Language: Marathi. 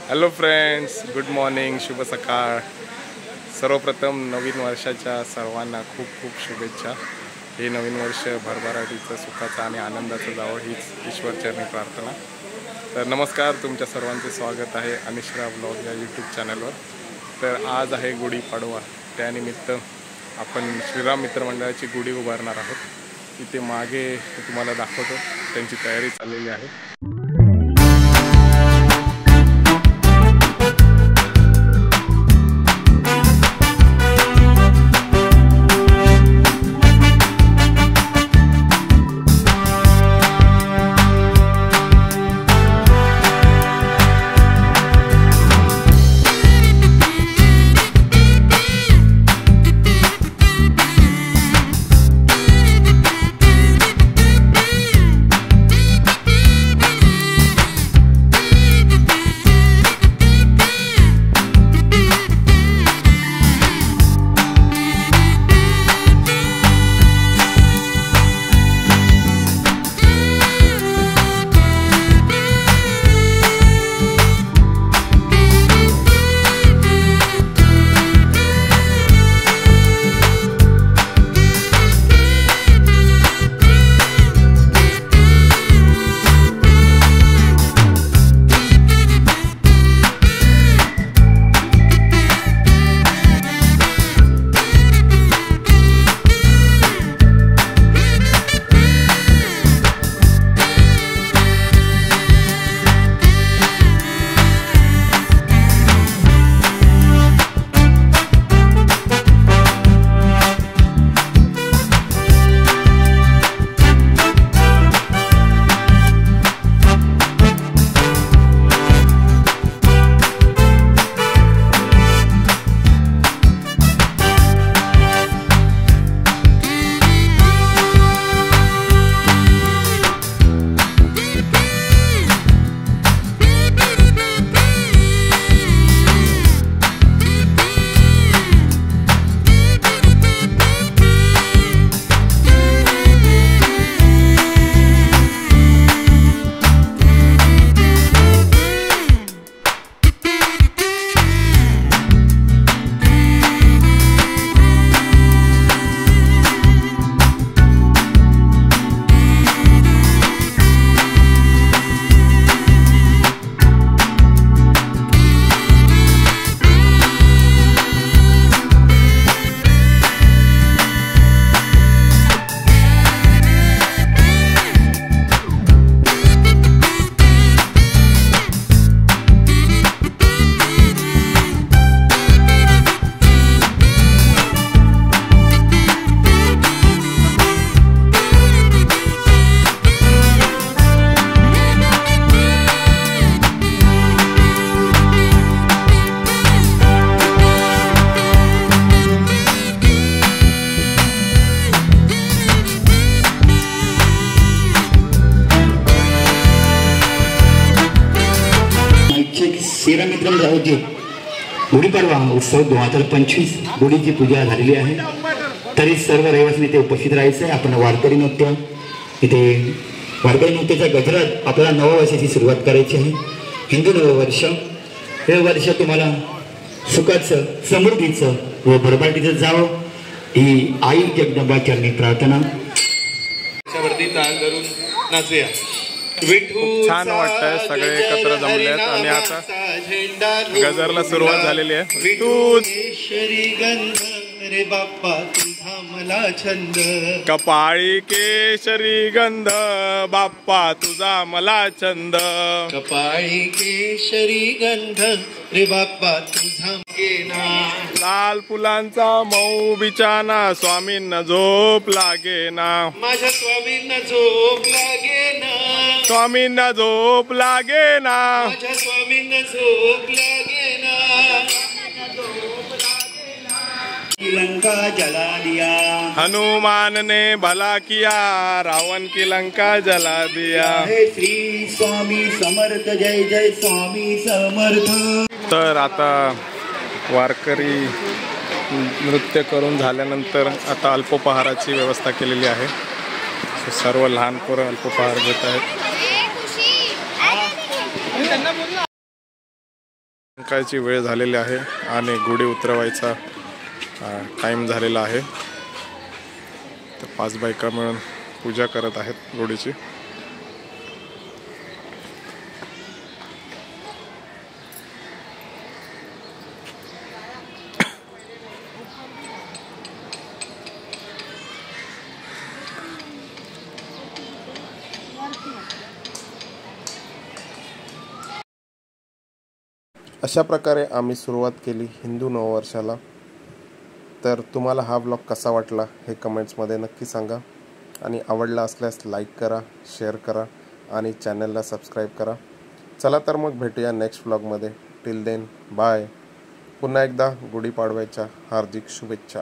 हॅलो फ्रेंड्स, गुड मॉर्निंग, शुभ सकाळ। सर्वप्रथम नवीन वर्षाच्या सर्वांना खूप खूप शुभेच्छा। हे नवीन वर्ष भरभराटीचं, सुखाचं आणि आनंदाचं जावं हीच ईश्वरचरणी प्रार्थना। तर नमस्कार, तुमच्या सर्वांचे स्वागत आहे अनिश्रा ब्लॉग या यूट्यूब चॅनलवर। तर आज आहे गुढीपाडवा, त्यानिमित्त आपण श्रीराम मित्रमंडळाची गुढी उभारणार आहोत। इथे मागे तुम्हाला दाखवतो, त्यांची तयारी चाललेली आहे। श्रीराम मित्रमंडळाची गुढीपाडवा उत्सव 2025 गुढीची पूजा झालेली आहे। तरी सर्व रहिवासी इथे उपस्थित राहायचं आहे। आपण वारकरी नृत्य इथे वारकरी नृत्याच्या गजरात आपल्याला नवं वर्षाची सुरुवात करायची आहे। हिंदू नववर्ष हे वर्ष तुम्हाला सुखाचं, समृद्धीचं व भरभराटीचं जावं ही आई जगदंबा चरणी प्रार्थना। वरती ताल धरून नाचूया। छान वाटतंय, सगळे एकत्र जमलेत आणि आता गजरला सुरुवात झालेली आहे। विठूश्वरी गंध रे बाप्पा तुझा मला छंद, कपाळी केशरी गंध बाप्पा तुझा मला छंद, कपाळी केशरी गंध रे बाप्पा तुझा गेना, लाल फुलांचा मऊ बिछाना स्वामींना झोप लागेना, माझ्या स्वामींना झोप लागेना, स्वामींना झोप लागेना, माझ्या स्वामींना झोप लागेना, लंका जला दिया, हनुमान ने भला किया रावण की लंका जला दिया। हे श्री स्वामी समर्थ, जय जय स्वामी समर्थ। तर आता वारकरी नृत्य करून झाल्यानंतर आता अल्पोपहाराची व्यवस्था केलेली आहे। सर्व लहान पोरं अल्पोपहार घेत आहेत। संध्याकाळची वेळ झालेली आहे आणि गुढी उतरवायचा टाईम झालेला आहे. तर 5 बायका मिळून पूजा करत आहेत गुढीची. अशा प्रकारे आम्ही सुरुवात केली हिंदू नववर्षाला. तर तुम्हाला हा ब्लॉग कसा वाटला हे कमेंट्समध्ये नक्की सांगा आणि आवडला असल्यास लाईक करा, शेअर करा आणि चॅनलला सबस्क्राईब करा. चला तर मग भेटूया नेक्स्ट ब्लॉगमध्ये. Till then bye. पुन्हा एकदा गुढीपाडव्याच्या हार्दिक शुभेच्छा.